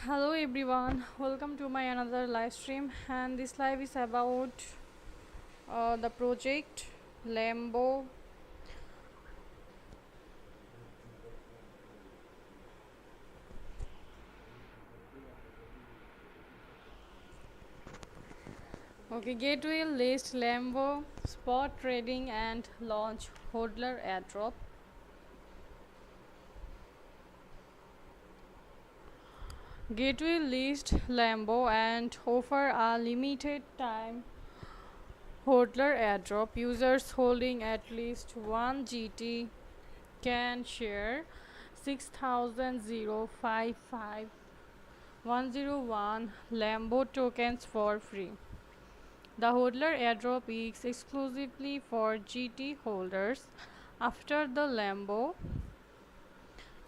Hello everyone, welcome to my another live stream, and this live is about the project LAMBO. Okay, gateway list LAMBO, spot trading and launch HODLER Airdrop. Gateway list LAMBO and offer a limited time HODLER Airdrop. Users holding at least 1 GT can share 6,055 101 LAMBO tokens for free. The HODLER airdrop is exclusively for GT holders. After the LAMBO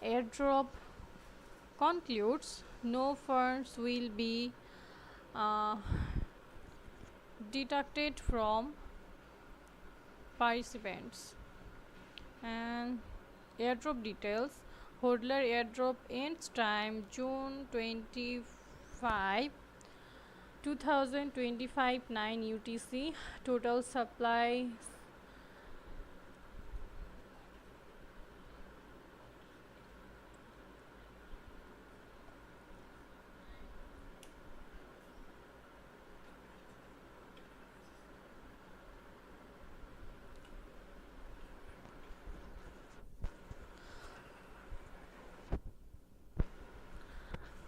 airdrop concludes, no funds will be uh, deducted from participants. And airdrop details: HODLER airdrop ends time June 25, 2025 9 UTC. Total supply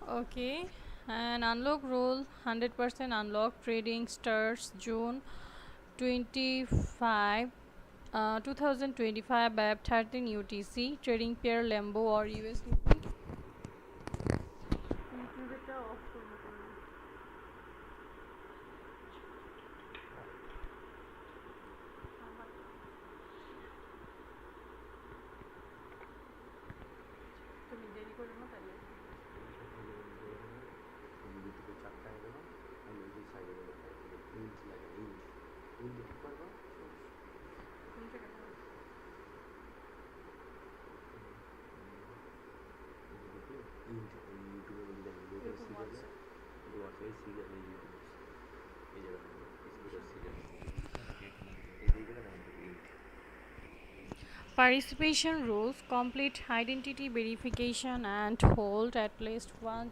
okay. And unlock rule: 100% unlock. Trading starts June 25, 2025 at 13 UTC. Trading pair LAMBO or USDT. Participation rules: complete identity verification and hold at least one.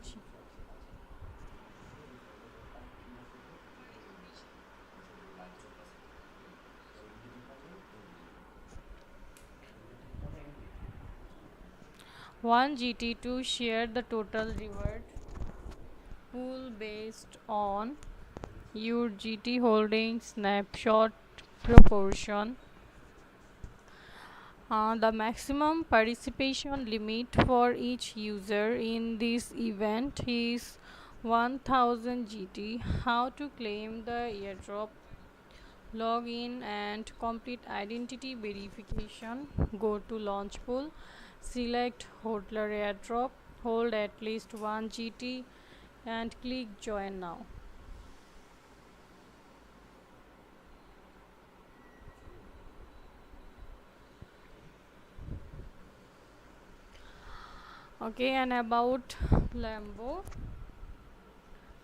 1 GT to share the total reward pool based on your GT holding snapshot proportion. The maximum participation limit for each user in this event is 1000 GT. How to claim the airdrop: log in and complete identity verification. Go to launch pool, select HODLER airdrop, hold at least 1 GT and click join now. Okay, and about LAMBO.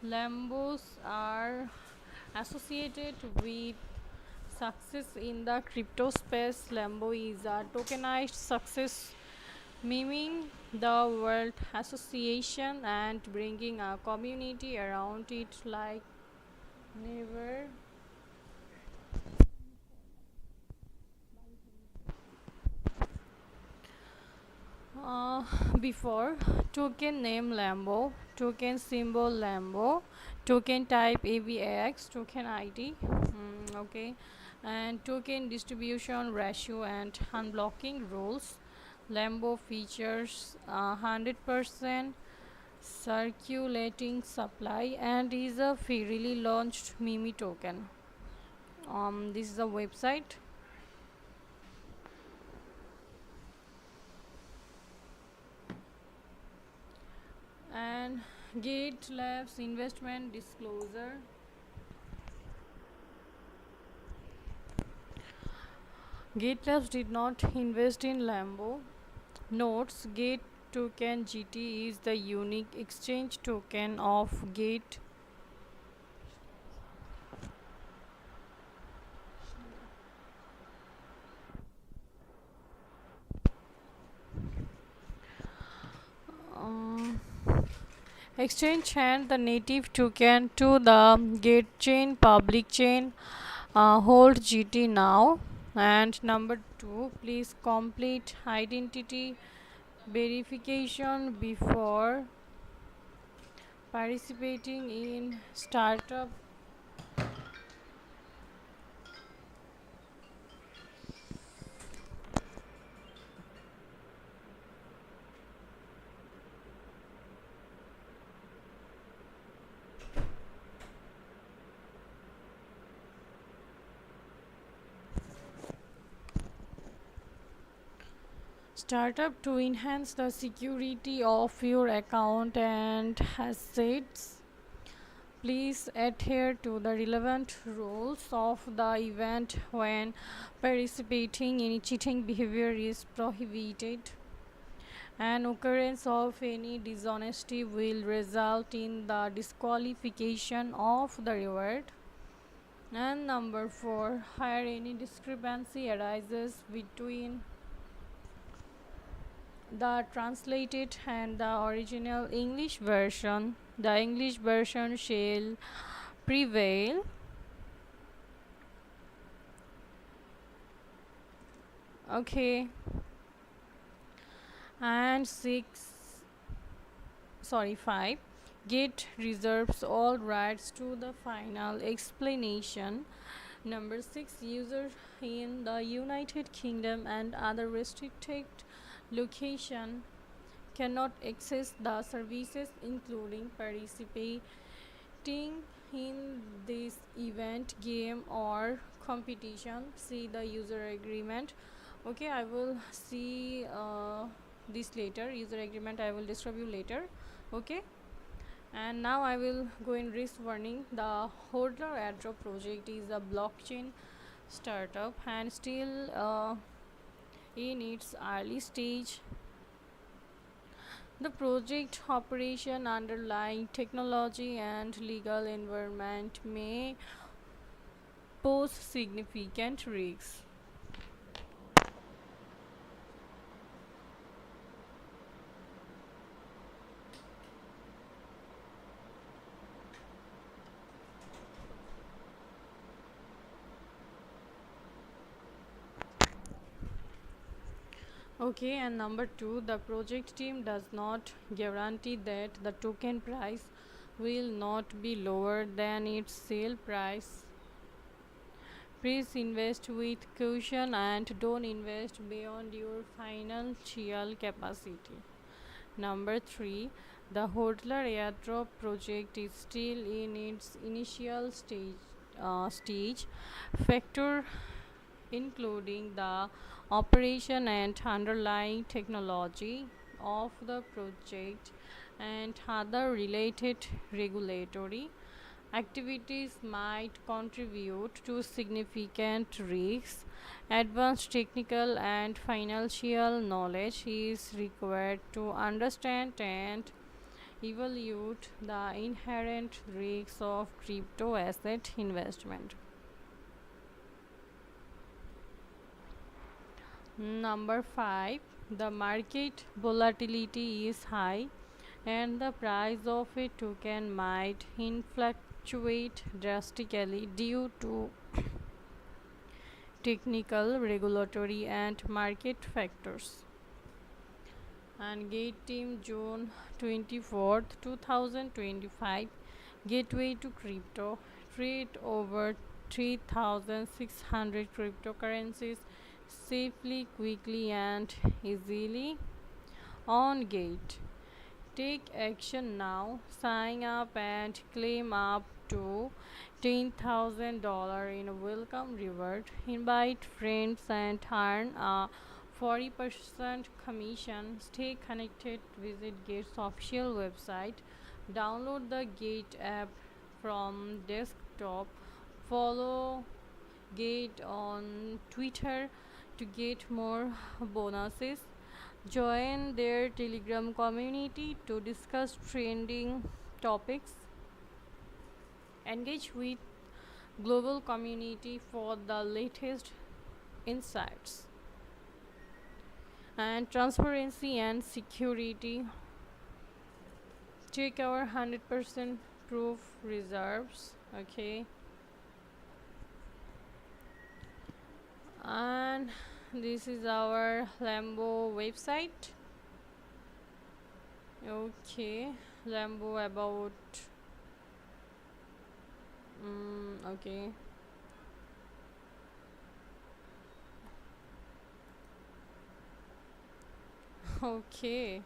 LAMBOs are associated with success in the crypto space. LAMBO is a tokenized success, miming the World Association and bringing a community around it like never before. Token name LAMBO, token symbol LAMBO, token type AVAX, token ID. Okay, and token distribution ratio and unblocking rules. LAMBO features 100% circulating supply and is a freely launched meme token. This is a website. And Gate Labs investment disclosure. Gate Labs did not invest in LAMBO. Notes: Gate token GT is the unique exchange token of Gate. Um, Exchange and the native token to the Gate chain, public chain. Hold GT now. And number 2, please complete identity verification before participating in startup. Startup to enhance the security of your account and assets. Please adhere to the relevant rules of the event when participating. Any cheating behavior is prohibited. An occurrence of any dishonesty will result in the disqualification of the reward. And number 4, where any discrepancy arises between the translated and the original English version, the English version shall prevail. Okay. And 5, Gate reserves all rights to the final explanation. Number 6, user in the United Kingdom and other restricted location cannot access the services including participating in this event, game or competition. See the user agreement. Okay, I will see this later. User agreement I will describe you later. Okay, and now I will go in risk warning. The HODLER Airdrop project is a blockchain startup and still in its early stage. The project operation, underlying technology and legal environment may pose significant risks. Okay, and number 2, the project team does not guarantee that the token price will not be lower than its sale price. Please invest with caution and don't invest beyond your financial capacity. Number 3, the HODLER Airdrop project is still in its initial stage. Factor including the operation and underlying technology of the project and other related regulatory activities might contribute to significant risks. Advanced technical and financial knowledge is required to understand and evaluate the inherent risks of crypto asset investment. Number 5, the market volatility is high and the price of a token might fluctuate drastically due to technical, regulatory, and market factors. And Gate Team, June 24th, 2025. Gateway to crypto. Trade over 3,600 cryptocurrencies safely, quickly, and easily on Gate. Take action now. Sign up and claim up to $10,000 in a welcome reward. Invite friends and earn a 40% commission. Stay connected. Visit Gate's official website. Download the Gate app from desktop. Follow Gate on Twitter to get more bonuses. Join their Telegram community to discuss trending topics. Engage with global community for the latest insights. And transparency and security. Check our 100% proof reserves. Okay. And this is our LAMBO website. Okay. LAMBO about okay. Okay.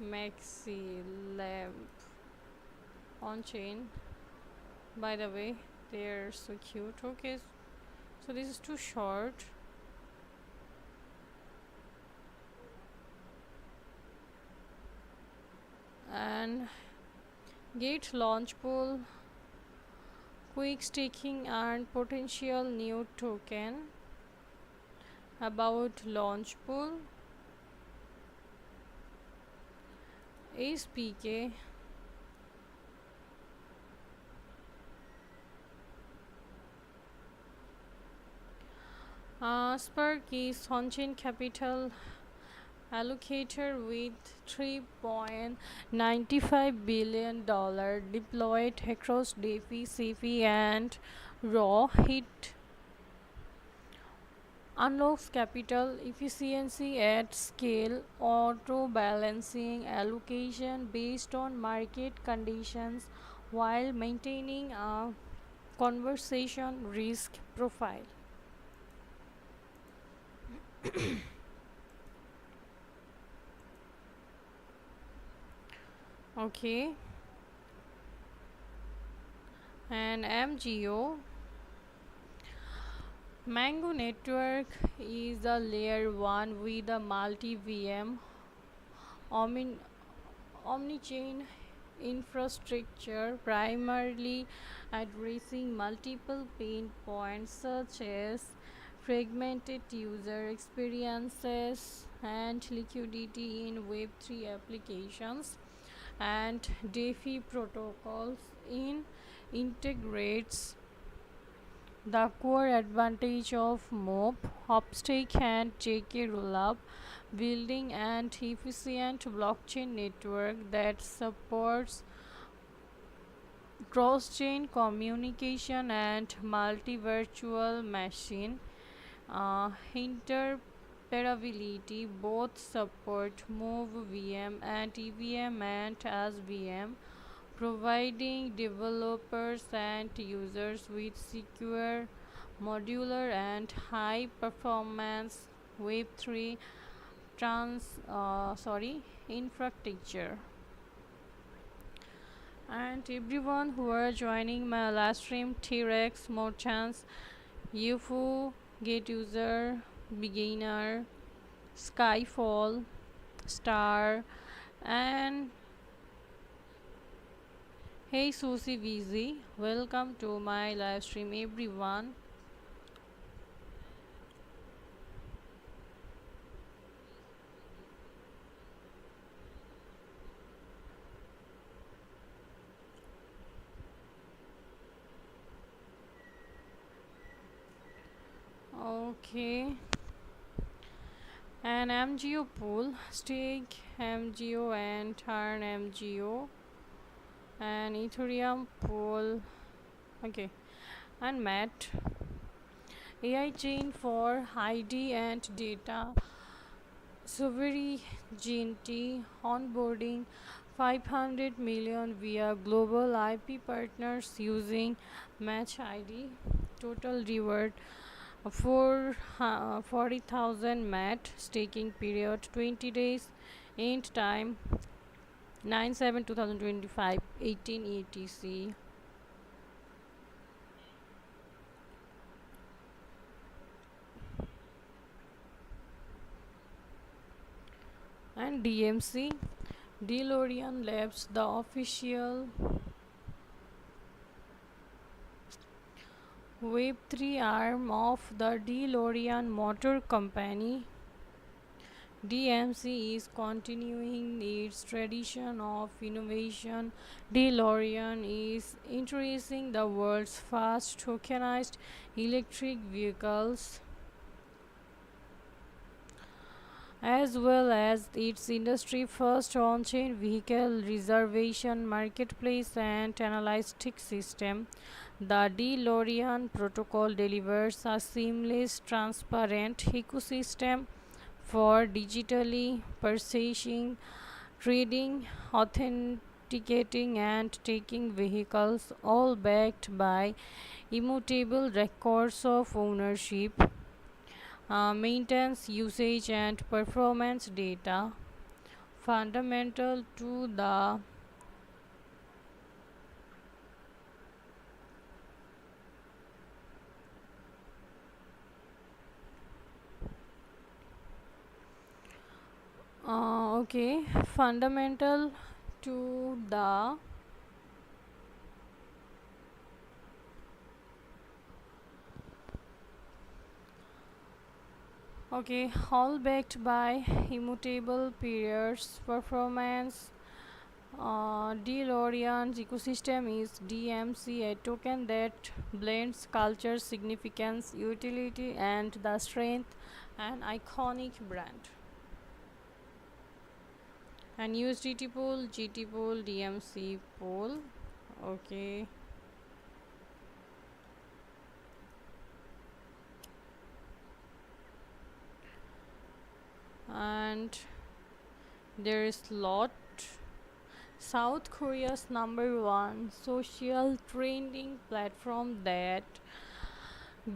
Maxi lamp on chain. By the way, they're so cute. Okay, so this is too short. And get launch pool, quick staking and potential new token. About launch pool, SPK. Spark is on-chain capital allocator with $3.95 billion deployed across DeFi, CeFi, and Raw. It unlocks capital efficiency at scale, auto balancing allocation based on market conditions while maintaining a conversation risk profile. Okay, and MGO Mango network is a layer 1 with a multi VM omni-chain infrastructure, primarily addressing multiple pain points such as fragmented user experiences and liquidity in Web3 applications, and DeFi protocols in integrates the core advantage of MOP, Hopstake and JK Rollup, building an efficient blockchain network that supports cross-chain communication and multi-virtual machine interoperability. Both support Move VM and EVM and SVM, providing developers and users with secure, modular, and high performance Web3 infrastructure. And everyone who are joining my live stream, T-Rex, more chance, UFO, get user, beginner, Skyfall, Star, and hey Susie VZ, welcome to my live stream, everyone. Okay, and MGO pool, stake MGO and turn MGO, and Ethereum pool. Okay, and MAT AI chain for ID and data sovereignty, onboarding 500 million via global IP partners using Match ID. Total reward for 40,000 MAT, staking period 20 days, end time 9/7/2025, 18 ETC. And DMC DeLorean Labs, the official Web3 arm of the DeLorean Motor Company, DMC is continuing its tradition of innovation. DeLorean is introducing the world's first tokenized electric vehicles as well as its industry first on-chain vehicle reservation marketplace and analytic system. The DeLorean protocol delivers a seamless, transparent ecosystem for digitally purchasing, trading, authenticating, and taking vehicles, all backed by immutable records of ownership, maintenance, usage, and performance data. Fundamental to the okay, fundamental to the okay, all backed by immutable periods performance. DeLorean's ecosystem is DMC, a token that blends culture, significance, utility, and the strength an iconic brand. And USDT pool, GT pool, DMC pool. Okay. And there is lot. South Korea's number one social trending platform that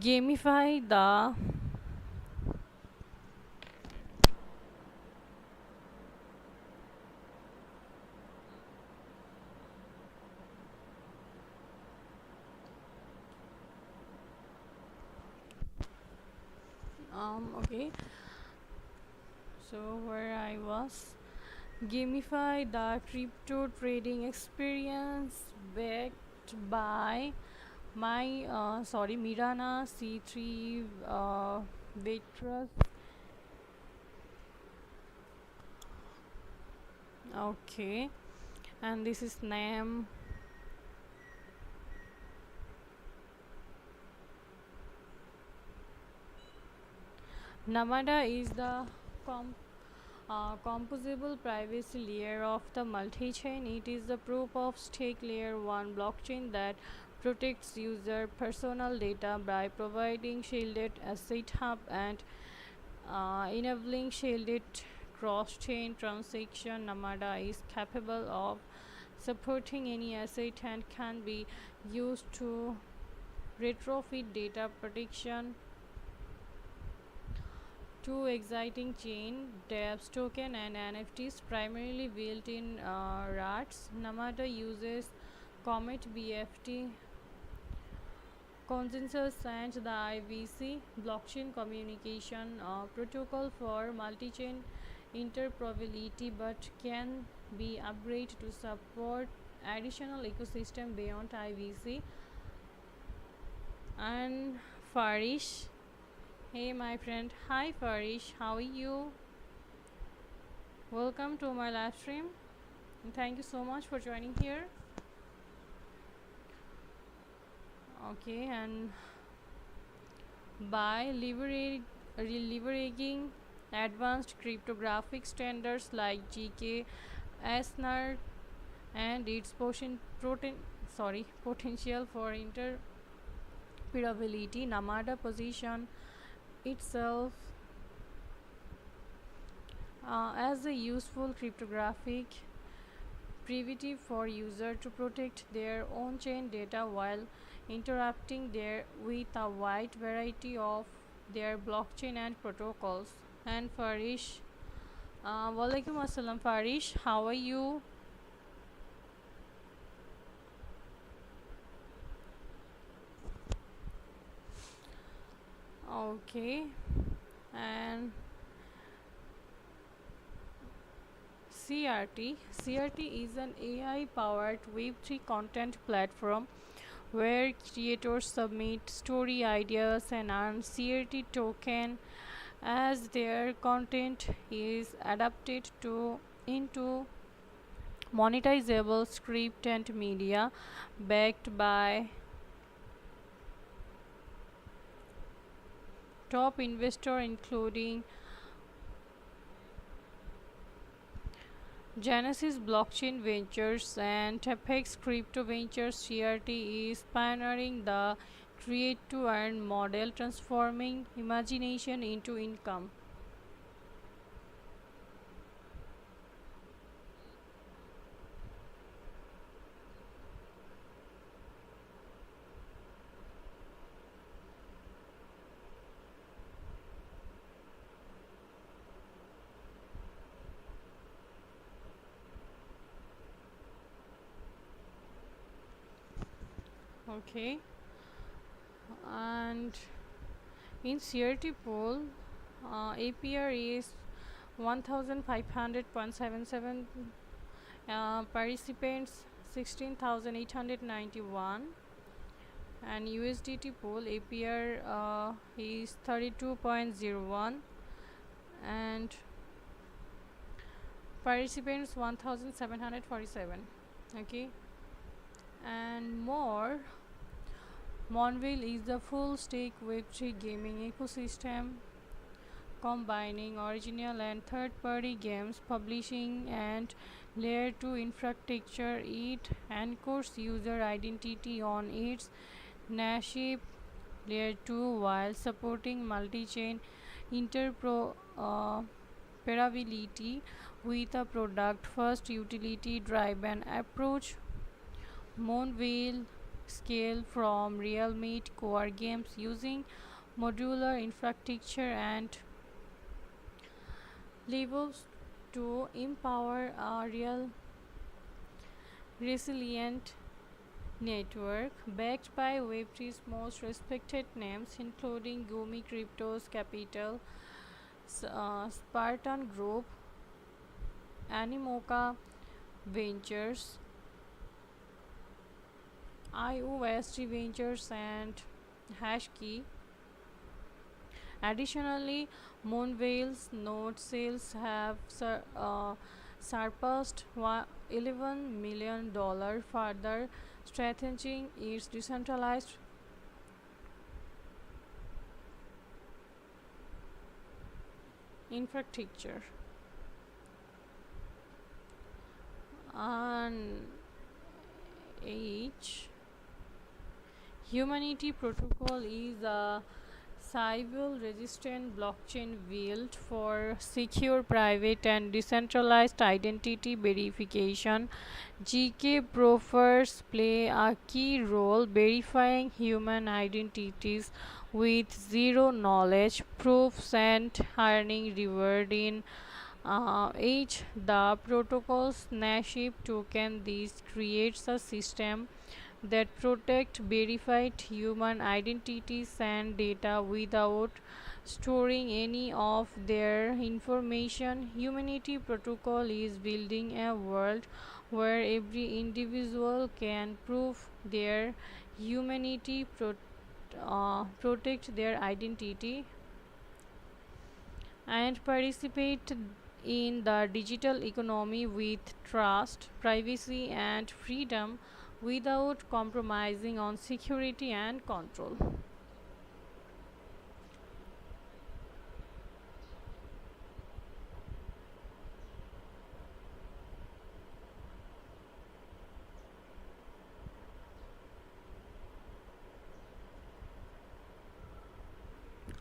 gamify the okay, so where I was, gamify the crypto trading experience backed by my Mirana C3 Vectrus. Okay, and this is name. Namada is the composable privacy layer of the multi-chain. It is the proof of stake layer 1 blockchain that protects user personal data by providing shielded asset hub and enabling shielded cross-chain transaction. Namada is capable of supporting any asset and can be used to retrofit data protection two exciting chain dApps token and NFTs primarily built in RATs. Namada uses Comet BFT consensus and the IVC blockchain communication protocol for multi-chain interoperability, but can be upgraded to support additional ecosystem beyond IVC. And Farish, hey my friend, hi Farish, how are you? Welcome to my live stream and thank you so much for joining here. Okay, and by leveraging advanced cryptographic standards like GK, SNR, and its potential for interoperability, Namada position itself as a useful cryptographic primitive for user to protect their own chain data while interacting there with a wide variety of their blockchain and protocols. And Farish, walaikum assalam Farish, how are you? Okay, and CRT is an AI powered Web3 content platform where creators submit story ideas and earn CRT token as their content is adapted to into monetizable script and media backed by top investor including Genesis Blockchain Ventures and Apex Crypto Ventures. CRT is pioneering the create to earn model, transforming imagination into income. Okay, and in CRT pool, APR is 1500.77, participants 16,891, and USDT pool APR is 32.01 and participants 1747. Okay, and more, Monville is the full stack Web3 gaming ecosystem combining original and third party games, publishing, and layer 2 infrastructure. It anchors user identity on its native layer 2 while supporting multi chain interoperability with a product first utility driven approach. Moon will scale from real-made core games using modular infrastructure and levels to empower a real resilient network backed by Web3's most respected names including Gumi Crypto's Capital, Spartan Group, Animoca Ventures, IOST Ventures, and Hashkey. Additionally, Moonvale's node sales have surpassed $11 million, further strengthening its decentralized infrastructure. On each Humanity Protocol is a Sybil resistant blockchain built for secure private and decentralized identity verification. GK proofers play a key role verifying human identities with zero knowledge proofs and earning reward in each the protocol's native token. This creates a system that protect verified human identities and data without storing any of their information. Humanity Protocol is building a world where every individual can prove their humanity, protect their identity, and participate in the digital economy with trust, privacy, and freedom without compromising on security and control.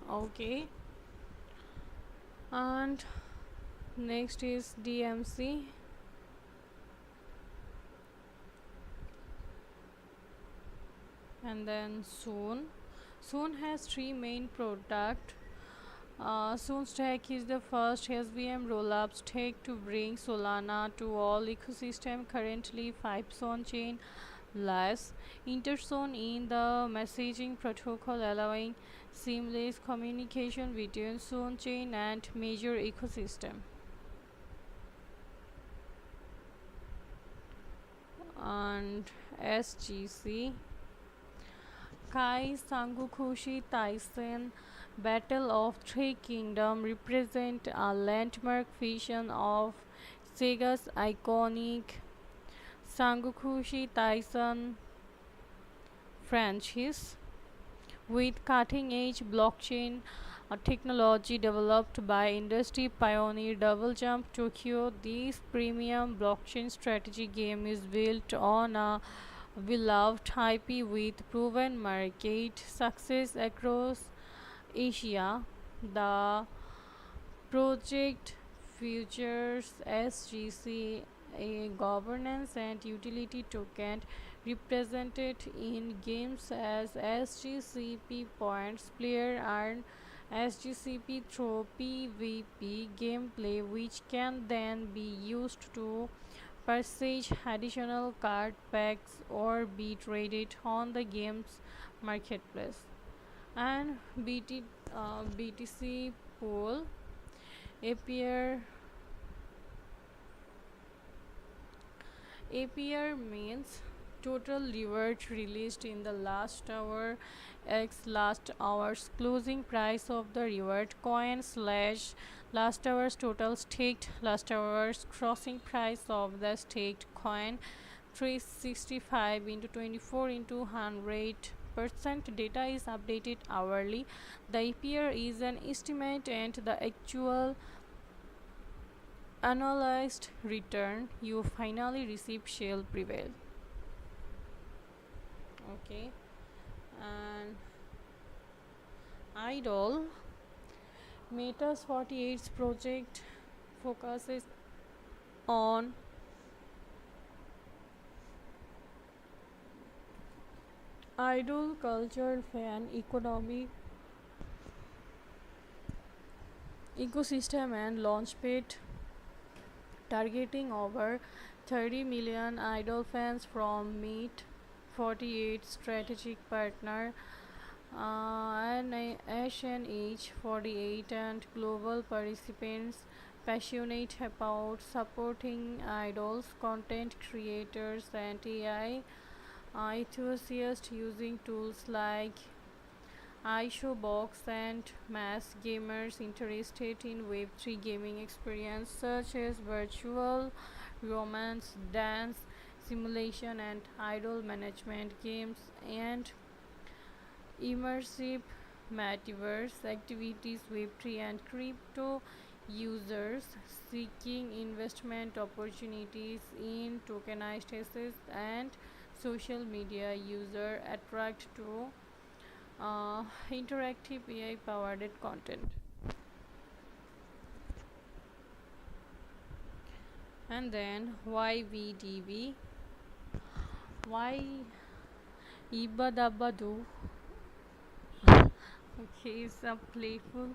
Okay, and next is DMC, and then Soon. Soon has three main products. Soon Stack is the first SVM rollup stack to bring Solana to all ecosystem. Currently, 5 Soon chain lives interzone in the messaging protocol, allowing seamless communication between Soon chain and major ecosystem. And SGC, Kai, Sangukushi, Tyson, Battle of Three Kingdoms represent a landmark vision of Sega's iconic Sangokushi Taisen franchise. With cutting-edge blockchain technology developed by industry pioneer Double Jump Tokyo, this premium blockchain strategy game is built on a beloved IP with proven market success across Asia. The project features SGC, a governance and utility token represented in games as SGCP points. Player earn SGCP through PvP gameplay, which can then be used to purchase additional card packs or be traded on the game's marketplace. And BTC pool appear APR means total reward released in the last hour x last hour's closing price of the reward coin slash last hour's total staked last hour's crossing price of the staked coin 365 into 24 into 100% data is updated hourly. The APR is an estimate and the actual annualized return you finally receive shall prevail. Okay, and idol Meta's 48th project focuses on idol culture fan economy ecosystem and launchpad targeting over 30 million idol fans from Meet 48 strategic partner and SNH 48 and global participants passionate about supporting idols, content creators, and AI enthusiasts using tools like iShowbox and mass gamers interested in Web3 gaming experience such as virtual romance, dance, simulation, and idol management games and immersive metaverse activities. Web3 and crypto users seeking investment opportunities in tokenized assets and social media user attract to interactive AI powered content. And then YVDB, why Ibadabadu. Okay, is a playful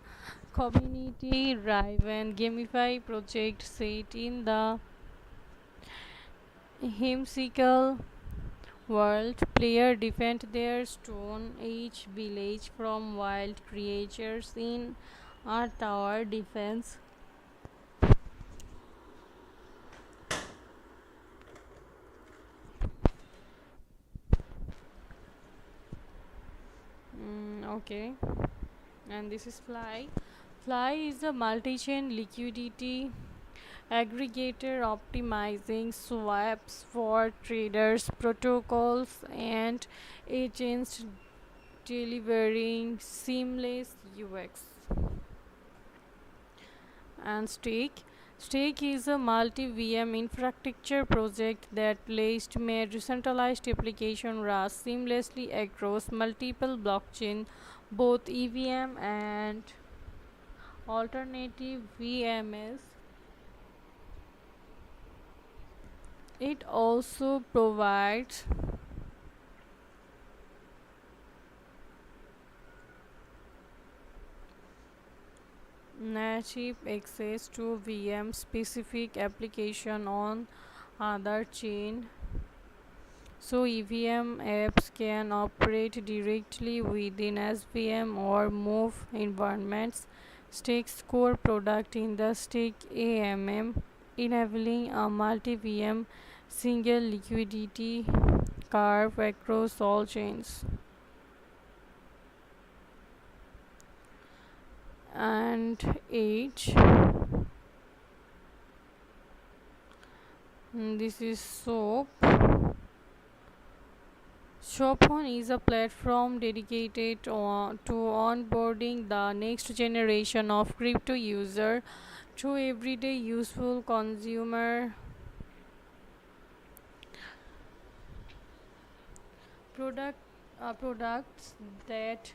community driven gamify project set in the whimsical world. Player defend their stone age village from wild creatures in a tower defense. Okay, and this is Fly. Fly is a multi-chain liquidity aggregator optimizing swaps for traders, protocols, and agents, delivering seamless UX. And Stake is a multi-VM infrastructure project that placed made decentralized application runs seamlessly across multiple blockchain, both EVM and alternative VMs. It also provides native access to VM specific application on other chain, so EVM apps can operate directly within SVM or move environments. Stake's core product in the Stake AMM, enabling a multi-VM single liquidity curve across all chains. and age. This is soap. Shopon is a platform dedicated to onboarding the next generation of crypto user through everyday useful consumer product products that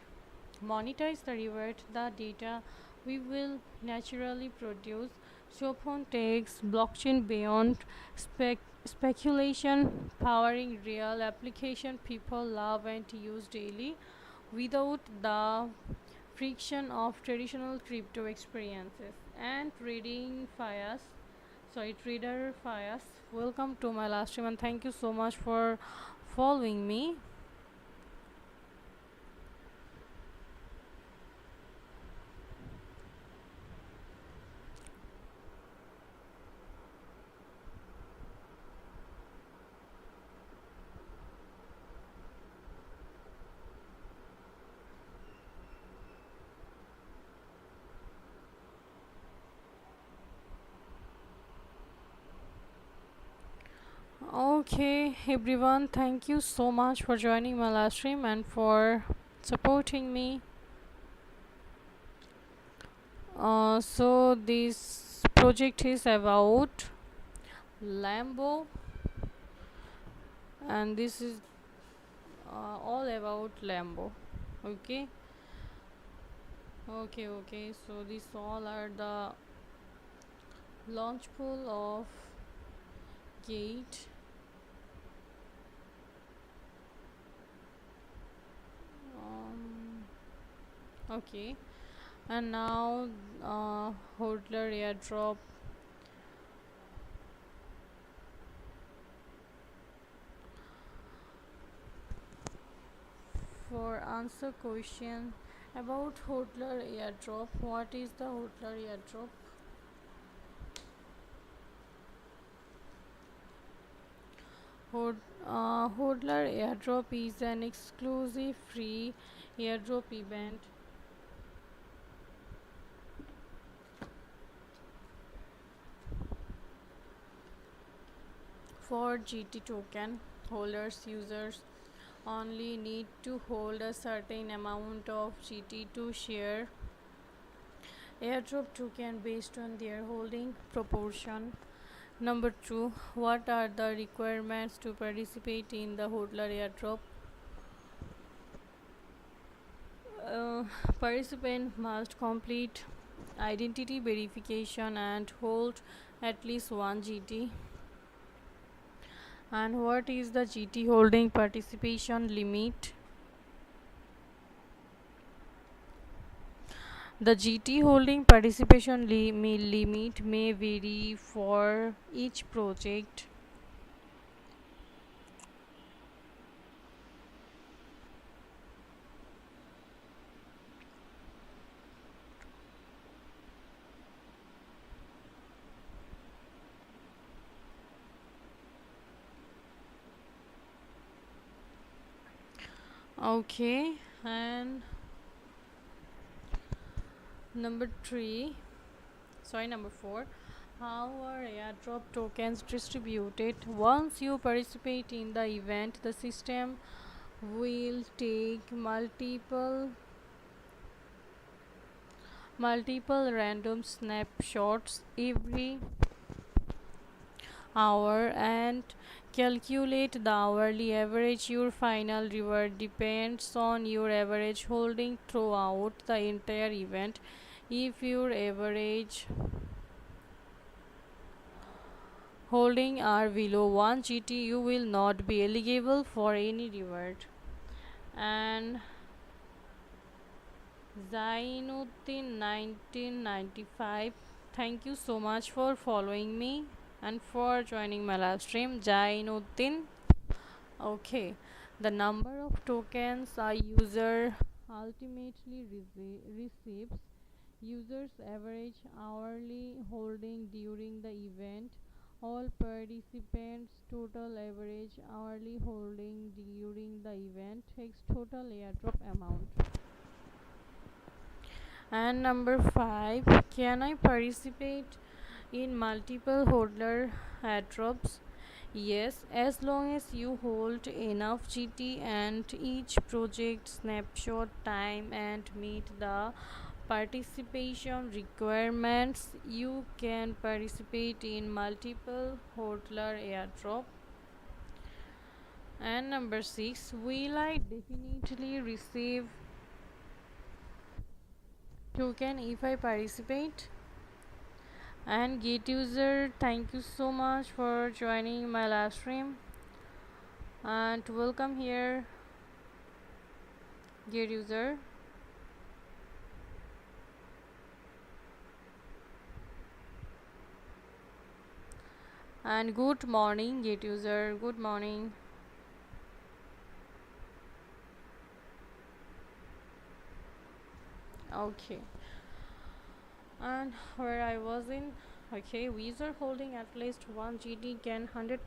monetize the reward the data we will naturally produce. Shopon takes blockchain beyond speculation, powering real application people love and use daily without the friction of traditional crypto experiences. And trader Fayas, welcome to my last stream and thank you so much for following me. Okay, everyone, thank you so much for joining my live stream and for supporting me. So, this project is about LAMBO, and this is all about LAMBO. Okay, okay. So, these all are the launch pool of Gate. Um, okay, and now HODLER Airdrop. For answer question about HODLER Airdrop, what is the HODLER Airdrop? HODLER Airdrop is an exclusive free airdrop event for GT token holders. Users only need to hold a certain amount of GT to share airdrop token based on their holding proportion. Number 2, what are the requirements to participate in the HODLER Airdrop? Uh, Participant must complete identity verification and hold at least 1 GT. And what is the GT holding participation limit? The GT holding participation limit may vary for each project. Okay, and number 4, how are airdrop tokens distributed? Once you participate in the event, the system will take multiple random snapshots every hour and calculate the hourly average. Your final reward depends on your average holding throughout the entire event. If your average holding are below 1 GT, you will not be eligible for any reward. And Zainuddin 1995, thank you so much for following me and for joining my live stream. Zainuddin. Okay, the number of tokens a user ultimately receives, users average hourly holding during the event, all participants total average hourly holding during the event, x total airdrop amount. And number 5, can I participate in multiple hodler airdrops? Yes, as long as you hold enough GT and each project snapshot time and meet the participation requirements, you can participate in multiple hodler airdrop. And number 6, will I definitely receive token if I participate? And gate user, thank you so much for joining my live stream and welcome here, gate user. And good morning, gate user, good morning. Okay, and where I was in, okay, user holding at least 1 GD can 100%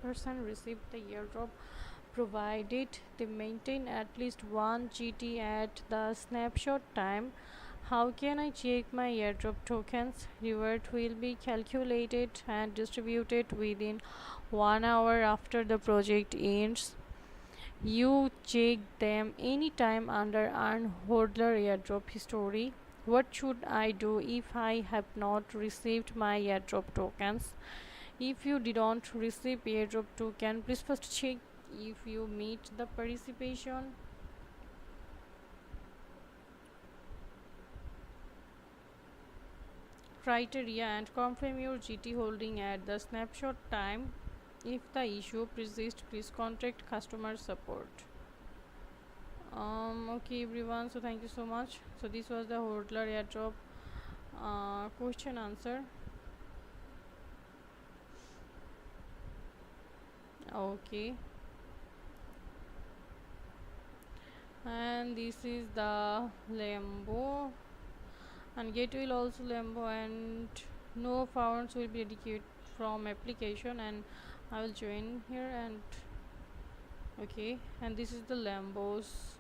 receive the airdrop provided they maintain at least 1 GT at the snapshot time. How can I check my airdrop tokens? Reward will be calculated and distributed within 1 hour after the project ends. You check them anytime under Earn Hodler Airdrop history. What should I do if I have not received my airdrop tokens? If you didn't receive airdrop token, please first check if you meet the participation criteria and confirm your GT holding at the snapshot time. If the issue persists, please contact customer support. Okay everyone, so thank you so much. So this was the hodler airdrop question answer. Okay, and this is the lambo, and get will also lambo, and no funds will be dedicated from application, and I will join here. And okay, and this is the lambo's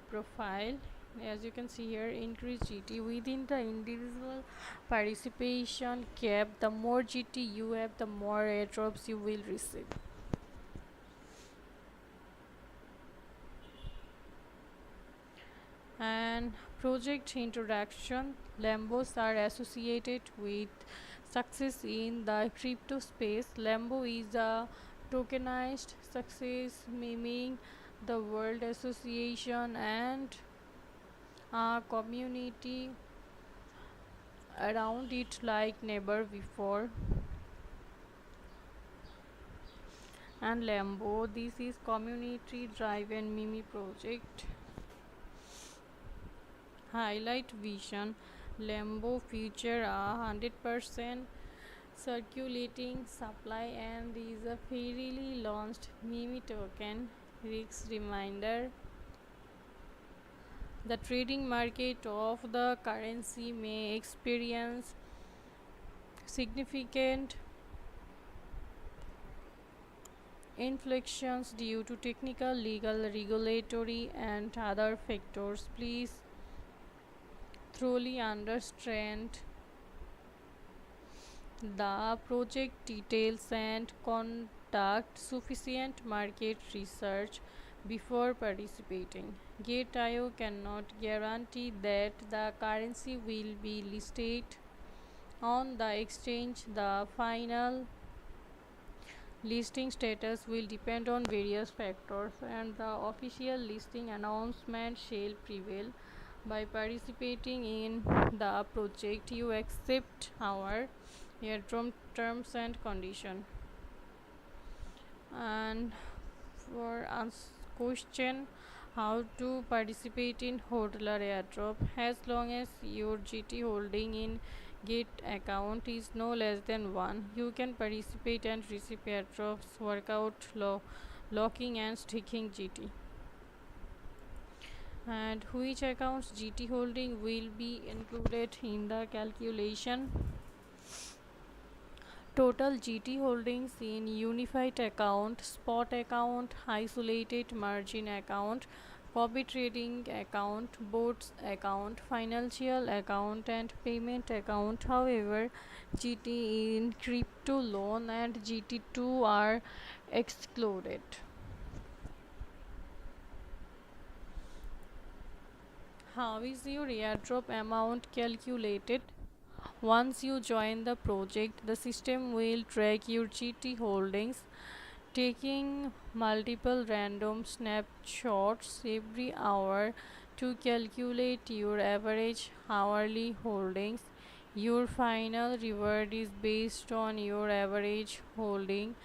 profile. As you can see here, increase GT within the individual participation cap. The more GT you have, the more airdrops you will receive. And project introduction, lambos are associated with success in the crypto space. Lambo is a tokenized success miming the world association and a community around it like never before. And lambo, this is community driven mimi project. Highlight vision, lambo feature a 100% circulating supply and is a freely launched mimi token. Risk reminder, the trading market of the currency may experience significant inflections due to technical, legal, regulatory, and other factors. Please thoroughly understand the project details and conduct sufficient market research before participating. Gate.io cannot guarantee that the currency will be listed on the exchange. The final listing status will depend on various factors, and the official listing announcement shall prevail. By participating in the project, you accept our airdrop terms and condition. And for question, how to participate in hodler airdrop? As long as your GT holding in Gate account is no less than 1, you can participate and receive airdrops, workout, locking and staking GT. And which accounts GT holding will be included in the calculation? Total GT holdings in unified account, spot account, isolated margin account, copy trading account, bots account, financial account, and payment account. However, GT in crypto loan and GT2 are excluded. How is your airdrop amount calculated? Once you join the project, the system will track your GT holdings, taking multiple random snapshots every hour to calculate your average hourly holdings. Your final reward is based on your average holding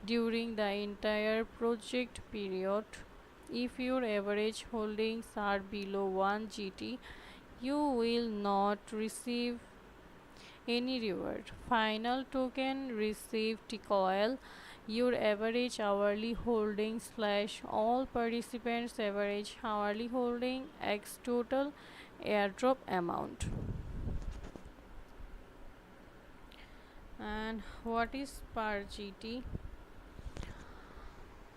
during the entire project period. If your average holdings are below 1 GT, you will not receive any reward. Final token received equal your average hourly holding slash all participants average hourly holding x total airdrop amount. And what is per GT?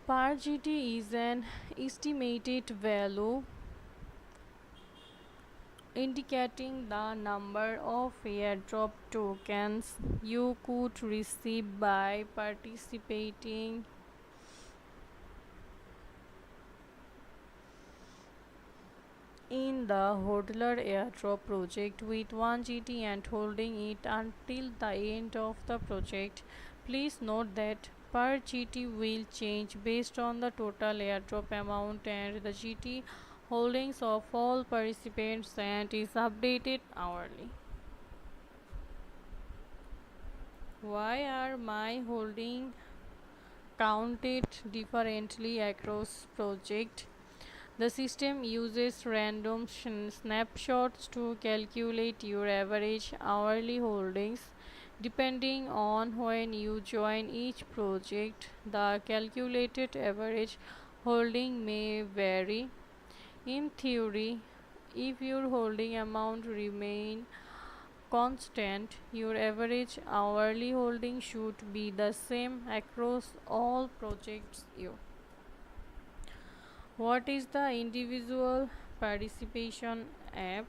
Per GT is an estimated value indicating the number of airdrop tokens you could receive by participating in the HODLER Airdrop project with 1 GT and holding it until the end of the project. Please note that per GT will change based on the total airdrop amount and the GT holdings of all participants and is updated hourly. Why are my holding counted differently across project? The system uses random snapshots to calculate your average hourly holdings. Depending on when you join each project, the calculated average holding may vary. In theory, if your holding amount remain constant, your average hourly holding should be the same across all projects. What is the individual participation app?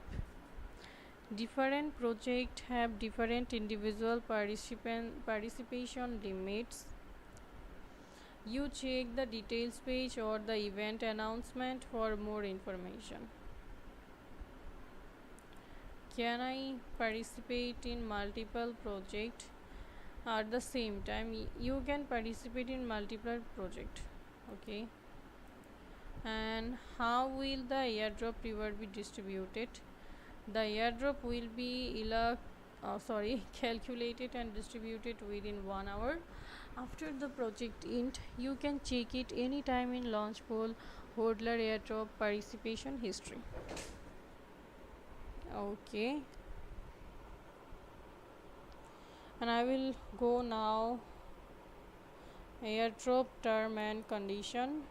Different projects have different individual participation limits. You check the details page or the event announcement for more information. Can I participate in multiple projects at the same time? You can participate in multiple projects. Okay. And how will the airdrop reward be distributed? The airdrop will be calculated and distributed within 1 hour after the project end. You can check it anytime in Launchpool HODLER Airdrop participation history. Okay, and I will go now airdrop term and condition.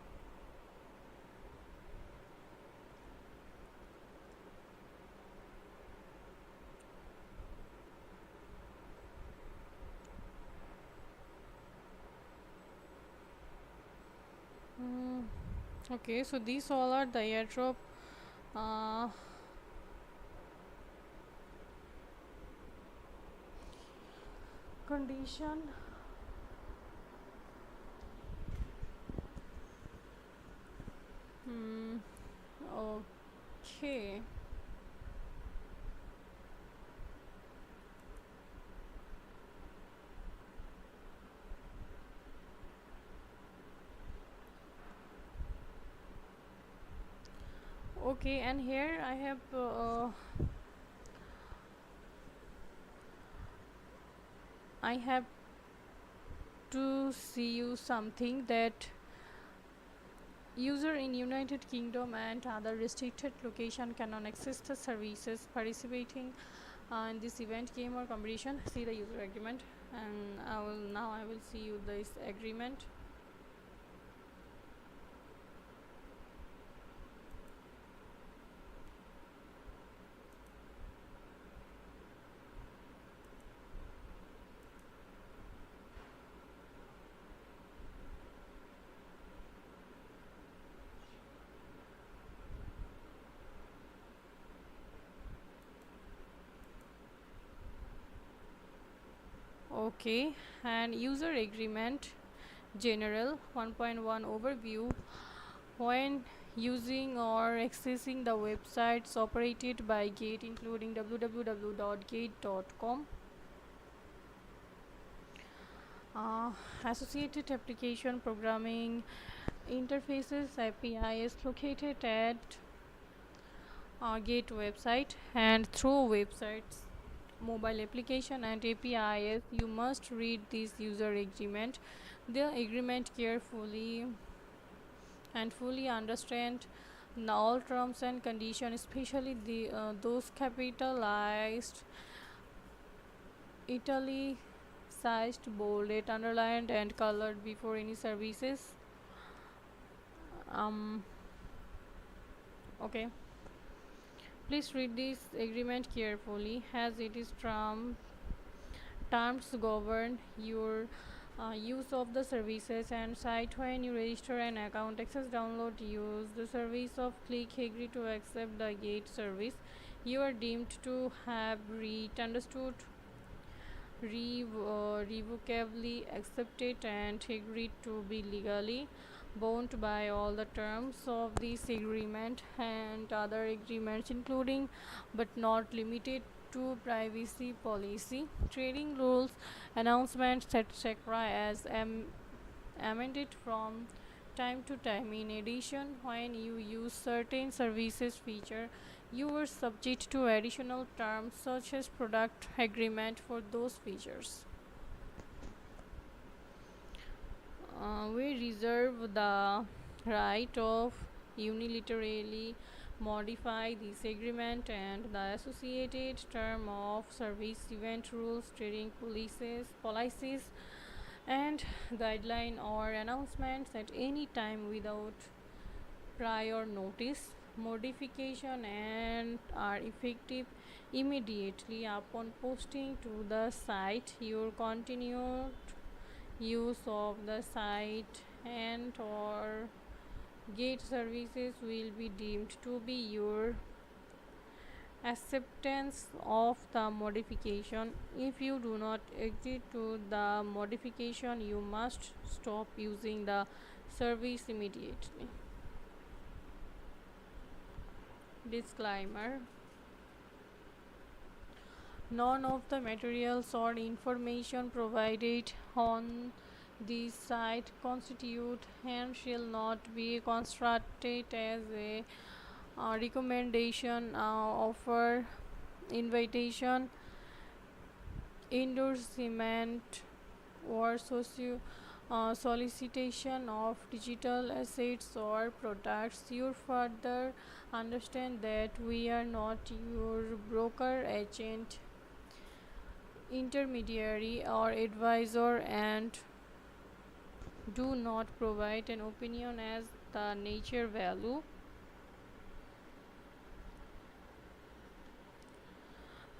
Okay, so these all are the airdrop condition. Okay. Okay, and here I have to see you something that user in United Kingdom and other restricted location cannot access the services participating in this event, game or competition. See the user agreement, and I will see you this agreement. Okay, and user agreement general 1.1 overview. When using or accessing the websites operated by Gate, including www.gate.com, uh, associated application programming interfaces API is located at Gate website, and through websites mobile application and APIs, you must read this user agreement. The agreement carefully and fully understand all terms and conditions, especially those capitalized, italicized, bolded, underlined, and colored before any services. Um, okay. Please read this agreement carefully, as it is terms govern your use of the services and site. When you register an account, access, download, use the service of click agree to accept the Gate service. You are deemed to have read, understood, revocably accepted, and agreed to be legally bound by all the terms of this agreement and other agreements, including but not limited to privacy policy, trading rules, announcements, etc., as amended from time to time. In addition, when you use certain services feature, you are subject to additional terms such as product agreement for those features. We reserve the right of unilaterally modify this agreement and the associated term of service, event rules, trading policies, and guideline or announcements at any time without prior notice. Modification and are effective immediately upon posting to the site. Your continued use of the site and or Gate services will be deemed to be your acceptance of the modification. If you do not agree to the modification, you must stop using the service immediately. Disclaimer: none of the materials or information provided on this site constitute and shall not be construed as a recommendation, offer, invitation, endorsement, or solicitation of digital assets or products. You further understand that we are not your broker, agent, intermediary, or advisor, and do not provide an opinion as the nature, value,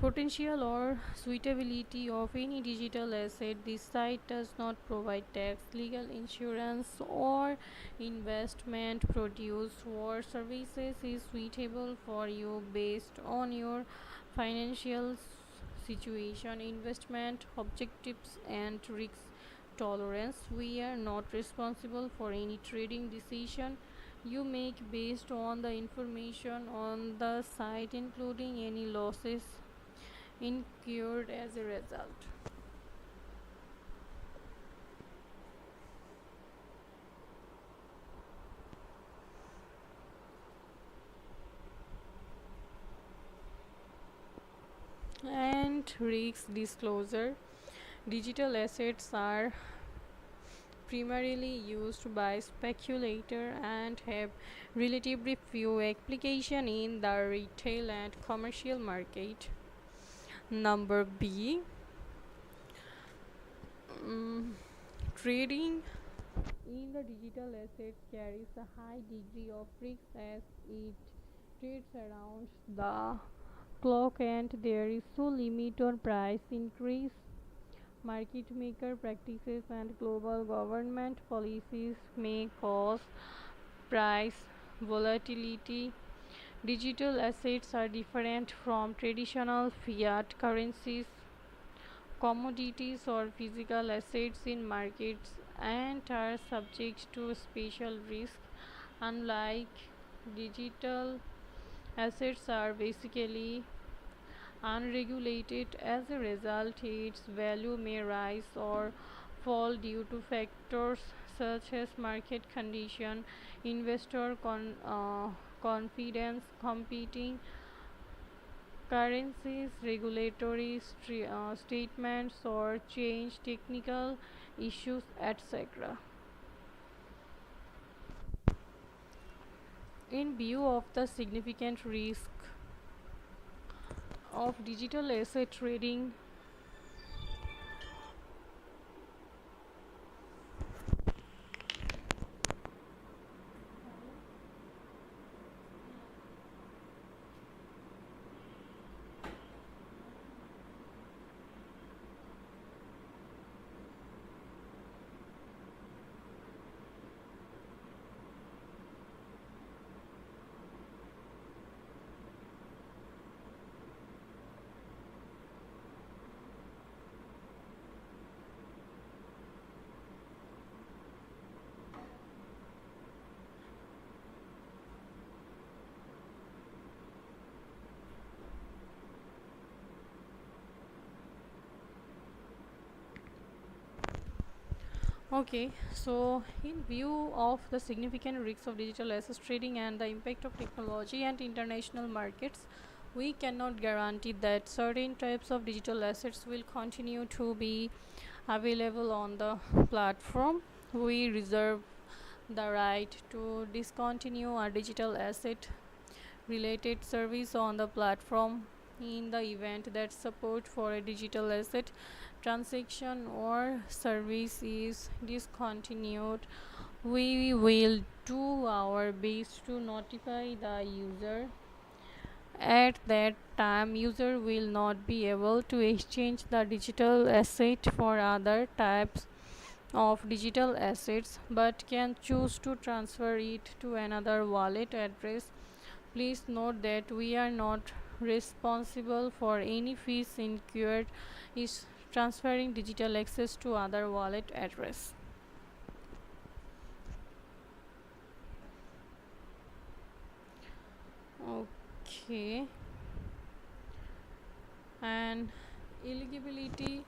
potential, or suitability of any digital asset. This site does not provide tax, legal, insurance, or investment produce or services is suitable for you based on your financial situation, investment objectives, and risk tolerance. We are not responsible for any trading decision you make based on the information on the site, including any losses incurred as a result. And risk disclosure: digital assets are primarily used by speculators and have relatively few application in the retail and commercial market. Number B, trading in the digital assets carries a high degree of risk as it trades around the clock and there is so limit on price increase. Market maker practices and global government policies may cause price volatility. Digital assets are different from traditional fiat currencies. commodities or physical assets in markets and are subject to special risk. Unlike digital assets are basically unregulated. As a result, its value may rise or fall due to factors such as market condition, investor confidence, competing currencies, regulatory statements, or change technical issues, etc. In view of the significant risk of digital asset trading, okay, so in view of the significant risks of digital assets trading and the impact of technology and international markets, we cannot guarantee that certain types of digital assets will continue to be available on the platform. We reserve the right to discontinue a digital asset related service on the platform in the event that support for a digital asset transaction or service is discontinued. We will do our best to notify the user. At that time, user will not be able to exchange the digital asset for other types of digital assets but can choose to transfer it to another wallet address. Please note that we are not responsible for any fees incurred is transferring digital access to other wallet address. Okay, and eligibility.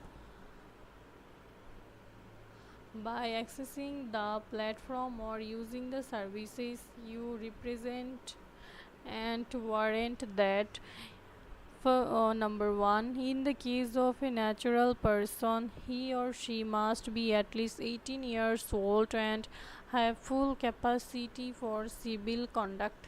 By accessing the platform or using the services you represent and warrant that for number one, in the case of a natural person, he or she must be at least 18 years old and have full capacity for civil conduct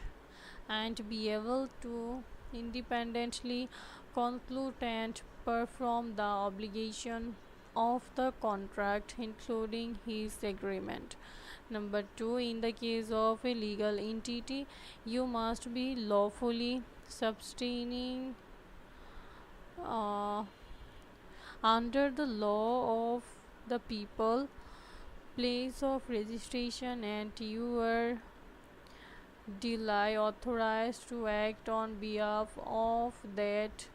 and be able to independently conclude and perform the obligation of the contract, including his agreement. Number two, in the case of a legal entity, you must be lawfully subsisting uh, under the law of the people, place of registration, and you are duly authorized to act on behalf of that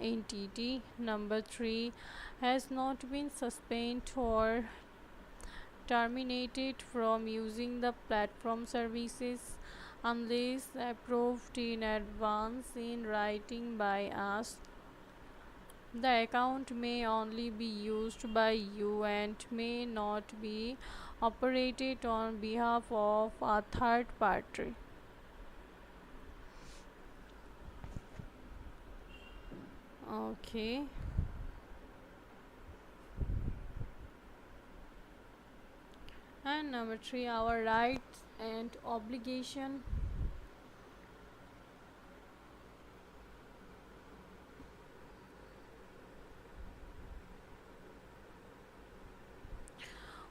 entity. Number three, has not been suspended or terminated from using the platform services unless approved in advance in writing by us. The account may only be used by you and may not be operated on behalf of a third party. Okay. And number three, our rights and obligation.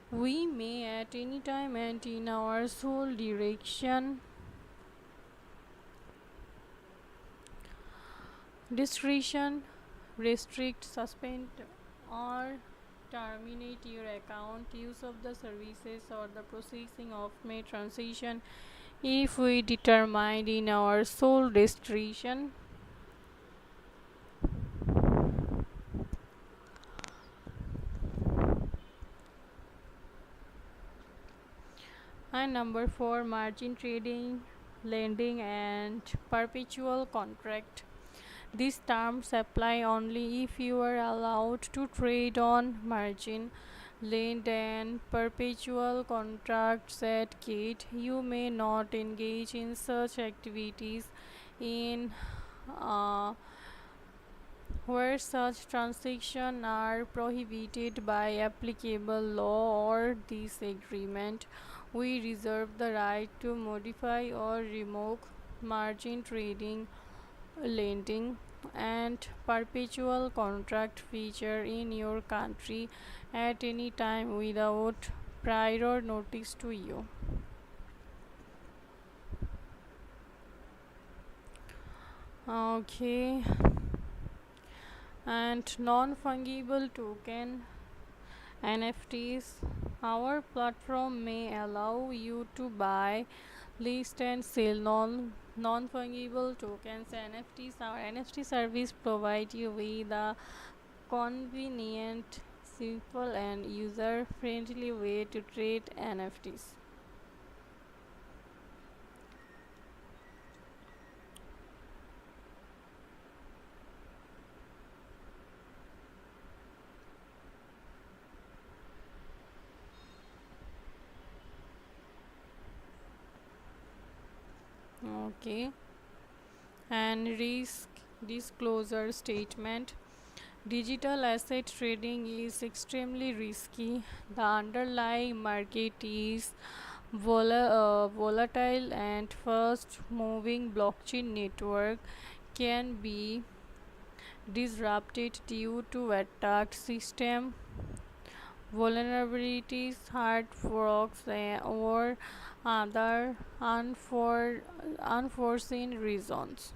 We may at any time and in our sole discretion restrict, suspend, or terminate your account use of the services or the processing of my transaction if we determine in our sole discretion And number 4, margin trading, lending, and perpetual contract. These terms apply only if you are allowed to trade on margin, lend, and perpetual contracts at gate. You may not engage in such activities in uh, where such transactions are prohibited by applicable law or this agreement. We reserve the right to modify or remove margin trading, lending, and perpetual contract feature in your country at any time without prior notice to you. Okay, and non-fungible token NFTs. Our platform may allow you to buy, list, and sell non-fungible tokens (NFTs). Our NFT service provides you with a convenient, simple, and user-friendly way to trade NFTs. Okay, and risk disclosure statement. Digital asset trading is extremely risky. The underlying market is volatile, and fast moving blockchain network can be disrupted due to attacked system vulnerabilities, hard forks, or other unforeseen reasons.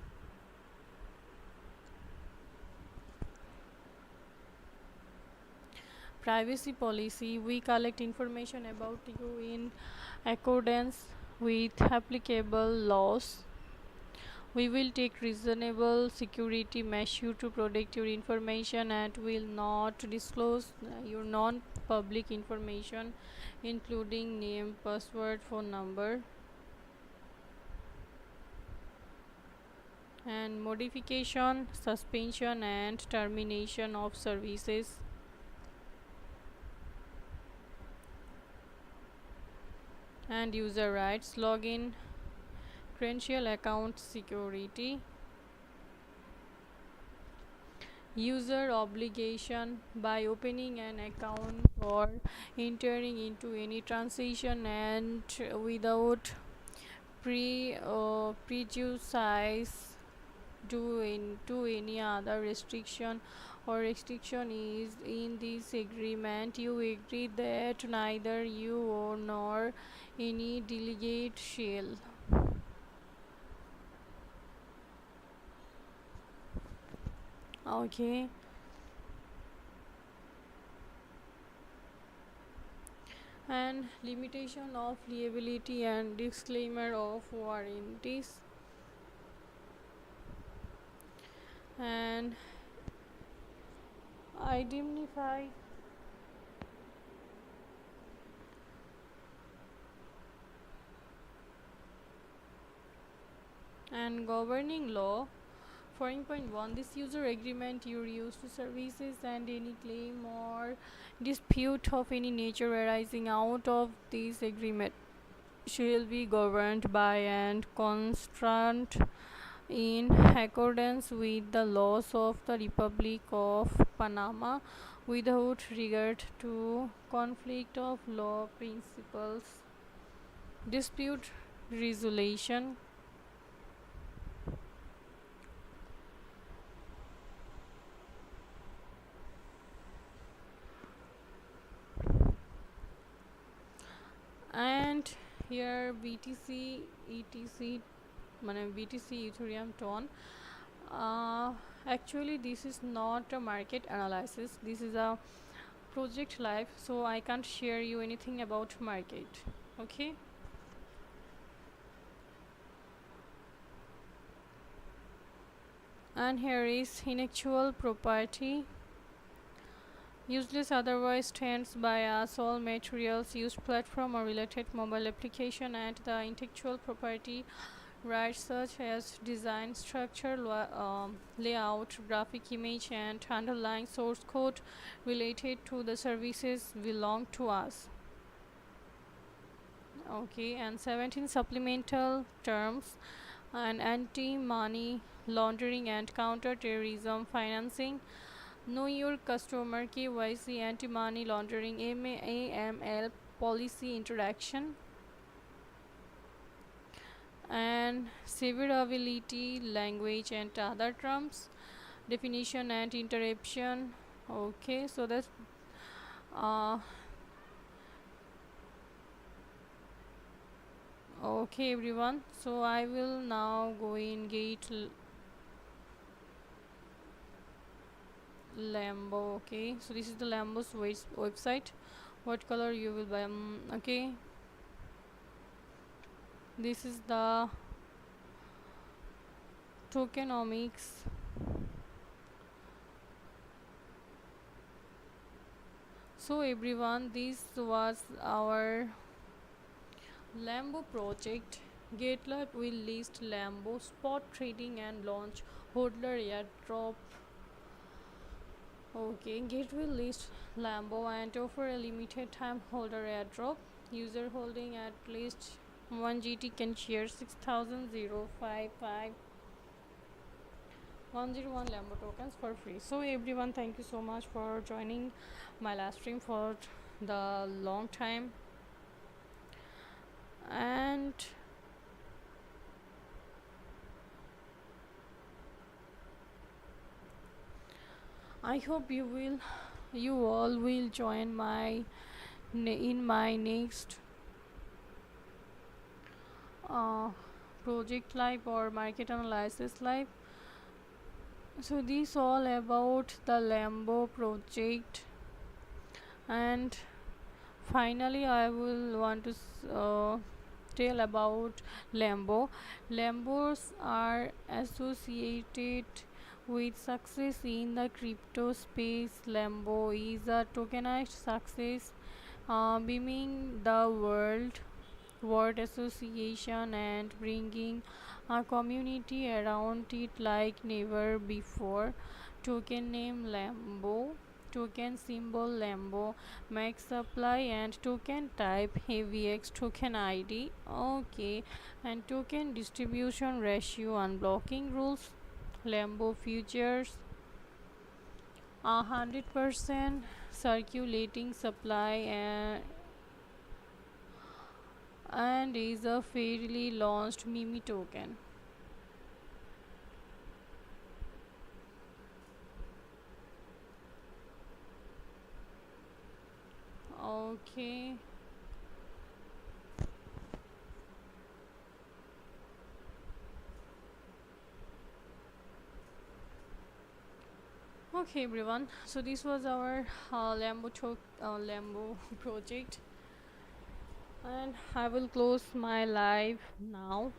Privacy policy. We collect information about you in accordance with applicable laws. We will take reasonable security measures to protect your information and will not disclose your non-public information, including name, password, phone number, and modification, suspension, and termination of services. And user rights, login, credential, account security, user obligation by opening an account or entering into any transaction and without prejudice to any other restriction is in this agreement. You agree that neither you nor any delegate shall. Okay, and limitation of liability and disclaimer of warranties, and identify and governing law. 4.1, this user agreement your use to services and any claim or dispute of any nature arising out of this agreement shall be governed by and constrained in accordance with the laws of the Republic of Panama without regard to conflict of law principles. Dispute resolution. And here BTC ETC BTC Ethereum tone. Actually this is not a market analysis, this is a project live, so I can't share you anything about market. Okay, and here is intellectual property. Useless otherwise stands by us all materials, used platform or related mobile application and the intellectual property rights such as design, structure, layout, graphic image and underlying source code related to the services belong to us. Okay, and 17 supplemental terms and anti-money laundering and counter-terrorism financing. Know your customer, KYC, anti-money laundering, AML, policy interaction, and severability, language and other terms, definition and interruption. Okay, so that's uh, okay everyone. So I will now go in gate LAMBO. Okay, so this is the LAMBO's website. What color you will buy? Okay, this is the tokenomics. So everyone, this was our LAMBO project. GitLab will list LAMBO spot trading and launch HODLER Airdrop. Okay, Git will list LAMBO and offer a limited time HODLER Airdrop. User holding at least 1 GT can share 6,055 101 LAMBO tokens for free. So everyone, thank you so much for joining my live stream for the long time, and I hope you all will join my in my next uh, project live or market analysis live. So this all about the LAMBO project, and finally I will want to tell about LAMBO. LAMBOs are associated with success in the crypto space. LAMBO is a tokenized success, beaming the word association and bringing a community around it like never before. Token name LAMBO, token symbol LAMBO, max supply and token type heavyx, token ID. Okay, and token distribution ratio, unblocking rules. LAMBO futures 100% circulating supply and is a fairly launched meme token. Okay, okay everyone, so this was our LAMBO project, and I will close my live now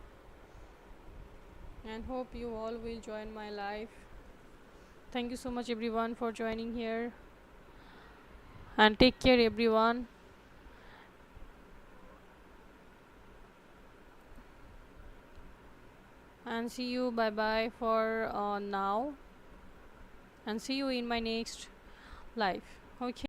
and hope you all will join my live. Thank you so much everyone for joining here, and take care everyone, and see you. Bye bye for now, and see you in my next live. Okay.